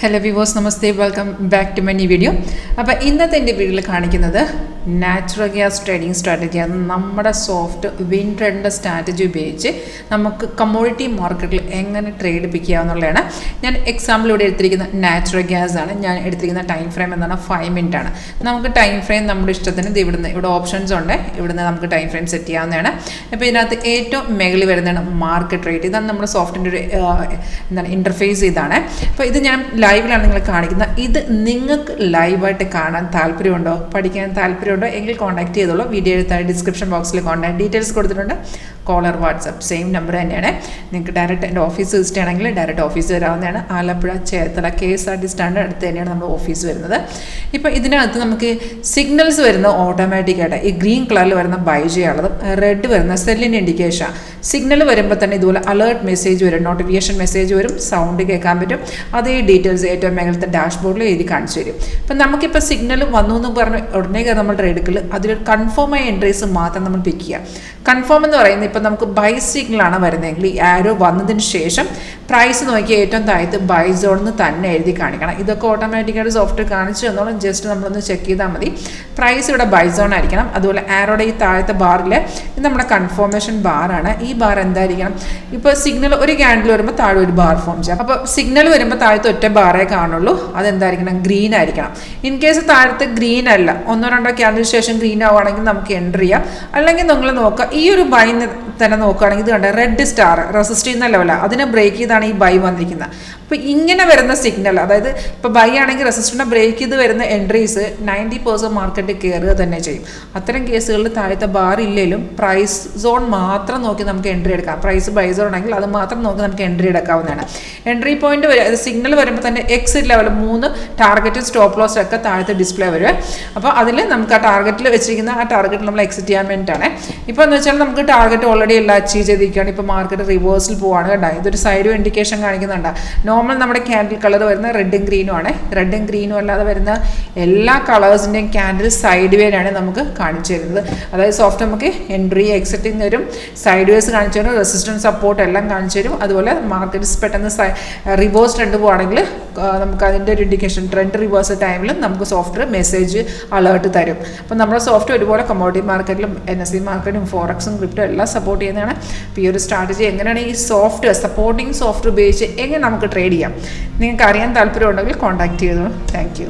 Hello viewers, namaste, welcome back to my new video. അപ്പോൾ ഇന്നത്തെ എൻ്റെ വീഡിയോയിൽ കാണിക്കുന്നത് നാച്ചുറൽ ഗ്യാസ് ട്രേഡിംഗ് സ്ട്രാറ്റജിയാണ്. നമ്മുടെ സോഫ്റ്റ് വിൻ ട്രെൻഡ് സ്ട്രാറ്റജി ഉപയോഗിച്ച് നമുക്ക് കമ്മോഡിറ്റി മാർക്കറ്റിൽ എങ്ങനെ ട്രേഡ് പിക്ക് ചെയ്യാവുന്നതാണ്. ഞാൻ എക്സാമ്പിൾ ഇവിടെ എടുത്തിരിക്കുന്ന നാച്ചുറൽ ഗ്യാസ് ആണ്. ഞാൻ എടുത്തിരിക്കുന്ന ടൈം ഫ്രെയിം എന്താണ് 5 മിനിറ്റ് ആണ്. നമുക്ക് ടൈം ഫ്രെയിം നമ്മുടെ ഇഷ്ടത്തിന് ഇവിടെ ഓപ്ഷൻസ് ഉണ്ട്. ഇവിടുന്ന് നമുക്ക് ടൈം ഫ്രെയിം സെറ്റ് ചെയ്യാവുന്നതാണ്. അപ്പോൾ ഇതിനകത്ത് ഏറ്റവും മേളിൽ വരുന്നതാണ് മാർക്കറ്റ് റേറ്റ്. ഇതാണ് നമ്മുടെ സോഫ്റ്റിൻ്റെ ഒരു ഇൻ്റർഫേസ് ഇതാണ്. അപ്പോൾ ഇത് ഞാൻ ലൈവിലാണ് നിങ്ങൾ കാണിക്കുന്നത്. ഇത് നിങ്ങൾക്ക് ലൈവായിട്ട് കാണാൻ താല്പര്യമുണ്ടോ, പഠിക്കാൻ താല്പര്യമുണ്ടോ എങ്കിൽ കോൺടാക്ട് ചെയ്തോളൂ. വീഡിയോ താഴെ ഡിസ്ക്രിപ്ഷൻ ബോക്സിൽ കോൺടാക്ട് ഡീറ്റെയിൽസ് കൊടുത്തിട്ടുണ്ട്. കോളർ വാട്സപ്പ് സെയിം നമ്പർ തന്നെയാണ്. നിങ്ങൾക്ക് ഡയറക്റ്റ് എൻ്റെ ഓഫീസ് വിസിറ്റ് ചെയ്യണമെങ്കിൽ ഡയറക്റ്റ് ഓഫീസ് വരാവുന്നതാണ്. ആലപ്പുഴ ചേർത്തല KSRT സ്റ്റാൻഡ് അടുത്ത് തന്നെയാണ് നമ്മുടെ ഓഫീസ് വരുന്നത്. ഇപ്പോൾ ഇതിനകത്ത് നമുക്ക് സിഗ്നൽസ് വരുന്ന ഓട്ടോമാറ്റിക്കായിട്ട് ഈ ഗ്രീൻ കളറിൽ വരുന്ന ബൈ ചെയ്യാനുള്ളതും റെഡ് വരുന്ന സെല്ലിൻ്റെ ഇൻഡിക്കേഷൻ. സിഗ്നൽ വരുമ്പോൾ തന്നെ ഇതുപോലെ അലേർട്ട് മെസ്സേജ് വരും, നോട്ടിഫിക്കേഷൻ മെസ്സേജ് വരും, സൗണ്ട് കേൾക്കാൻ പറ്റും. അതേ ഡീറ്റെയിൽസ് ഏറ്റവും മേളത്തെ ഡാഷ്ബോർഡിൽ എഴുതി കാണിച്ചു തരും. അപ്പം നമുക്കിപ്പോൾ സിഗ്നൽ വന്നു എന്ന് പറഞ്ഞ് ഉടനെ കയറി നമ്മൾ ട്രേഡ് എടുക്കൽ അതിലൊരു കൺഫേം ആയ എൻട്രീസ് മാത്രം നമ്മൾ പിക്ക് ചെയ്യുക. കൺഫേം എന്ന് പറയുന്നത് ഇപ്പോൾ നമുക്ക് ബൈ സിഗ്നലാണ് വരുന്നതെങ്കിൽ ഈ ആരോ വന്നതിന് ശേഷം പ്രൈസ് നോക്കി ഏറ്റവും താഴത്ത് ബൈ സോണെന്ന് തന്നെ എഴുതി കാണിക്കണം. ഇതൊക്കെ ഓട്ടോമാറ്റിക്കായിട്ട് സോഫ്റ്റ്വെയർ കാണിച്ചു തന്നോളം ജസ്റ്റ് നമ്മളൊന്ന് ചെക്ക് ചെയ്താൽ മതി. പ്രൈസ് ഇവിടെ ബൈ സോൺ ആയിരിക്കണം. അതുപോലെ ആരോടെ ഈ താഴത്തെ ബാറിൽ ഇത് നമ്മുടെ കൺഫർമേഷൻ ബാറാണ്. ഈ ബാർ എന്തായിരിക്കണം, ഇപ്പോൾ സിഗ്നൽ ഒരു ക്യാൻഡിൽ വരുമ്പോൾ താഴെ ഒരു ബാർ ഫോം ചെയ്യാം. അപ്പോൾ സിഗ്നൽ വരുമ്പോൾ താഴത്തെ ഒറ്റ ബാറേ കാണുള്ളൂ. അതെന്തായിരിക്കണം, ഗ്രീൻ ആയിരിക്കണം. ഇൻ കേസ് താഴത്തെ ഗ്രീൻ അല്ല, 1-2 ക്യാൻഡിന് ശേഷം ഗ്രീൻ ആവുകയാണെങ്കിൽ നമുക്ക് എൻ്റർ ചെയ്യാം. അല്ലെങ്കിൽ നിങ്ങൾ നോക്കുക, ഈ ഒരു ബൈ തന്നെ നോക്കുകയാണെങ്കിൽ ഇത് കണ്ട റെഡ് സ്റ്റാർ റെസിസ്റ്റ് ചെയ്യുന്ന ലെവലാണ്, അതിനെ ബ്രേക്ക് ചെയ്താണ് ഈ ബൈ വന്നിരിക്കുന്നത്. അപ്പോൾ ഇങ്ങനെ വരുന്ന സിഗ്നൽ, അതായത് ഇപ്പോൾ ബൈ ആണെങ്കിൽ റെസിസ്റ്ററിനെ ബ്രേക്ക് ചെയ്ത് വരുന്ന എൻട്രീസ് 90% മാർക്കറ്റ് കയറുക തന്നെ ചെയ്യും. അത്തരം കേസുകളിൽ താഴത്തെ ബാർ ഇല്ലെങ്കിലും പ്രൈസ് സോൺ മാത്രം നോക്കി നമുക്ക് എൻട്രി എടുക്കാം. പ്രൈസ് ബൈ സോൺ ആണെങ്കിൽ അത് മാത്രം നോക്കി നമുക്ക് എൻട്രി എടുക്കാവുന്നതാണ്. എൻട്രി പോയിന്റ് സിഗ്നൽ വരുമ്പോൾ തന്നെ exit level 3 target stop loss ഒക്കെ താഴത്തെ ഡിസ്പ്ലേ വരും. അപ്പോൾ അതിൽ നമുക്ക് ആ ടാർഗറ്റിൽ വെച്ചിരിക്കുന്ന ആ ടാർഗറ്റ് നമ്മൾ എക്സിറ്റ് ചെയ്യാൻ വേണ്ടിയിട്ടാണ്. ഇപ്പോൾ എന്ന് വെച്ചാൽ നമുക്ക് ടാർഗറ്റ് ഓൾറെഡി എല്ലാം അച്ചീവ് ചെയ്തിരിക്കുകയാണ്. ഇപ്പോൾ മാർക്കറ്റ് റിവേഴ്സിൽ പോവാണ് കേട്ടോ. ഇതൊരു സൈഡ് ഇൻഡിക്കേഷൻ കാണിക്കുന്നുണ്ട്. നോർമൽ നമ്മുടെ ക്യാൻഡിൽ കളർ വരുന്ന റെഡും ഗ്രീനും ആണ്. റെഡും ഗ്രീനും അല്ലാതെ വരുന്ന എല്ലാ കളേഴ്സിൻ്റെയും ക്യാൻഡിൽ സൈഡ് വേയാണ് നമുക്ക് കാണിച്ചു തരുന്നത്. അതായത് സോഫ്റ്റ് നമുക്ക് എൻട്രി എക്സിറ്റിംഗ് തരും, സൈഡ് വേസ് കാണിച്ചു തരും, റെസിസ്റ്റൻസ് സപ്പോർട്ട് എല്ലാം കാണിച്ചു തരും. അതുപോലെ മാർക്കറ്റ് പെട്ടെന്ന് റിവേഴ്സ് ട്രെൻഡ് പോവുകയാണെങ്കിൽ നമുക്ക് അതിൻ്റെ ഒരു ഇൻഡിക്കേഷൻ ട്രെൻഡ് റിവേഴ്സ് ടൈമിൽ നമുക്ക് സോഫ്റ്റ്വെയർ മെസ്സേജ് അലേർട്ട് തരും. അപ്പോൾ നമ്മുടെ സോഫ്റ്റ്വെയർ ഒരുപോലെ കമ്മോഡിറ്റി മാർക്കറ്റിലും NSE മാർക്കറ്റും ഫോറക്സും ക്രിപ്റ്റോ എല്ലാം സപ്പോർട്ട് ചെയ്യുന്നതാണ്. അപ്പോൾ ഈ ഒരു സ്ട്രാറ്റജി എങ്ങനെയാണ് ഈ സോഫ്റ്റ്വെയർ സപ്പോർട്ടിങ് സോഫ്റ്റ്വെയർ ഉപയോഗിച്ച് എങ്ങനെ നമുക്ക് ട്രേഡ് ചെയ്യാം നിങ്ങൾക്ക് അറിയാൻ താല്പര്യമുണ്ടെങ്കിൽ കോൺടാക്ട് ചെയ്തോളൂ. Thank you.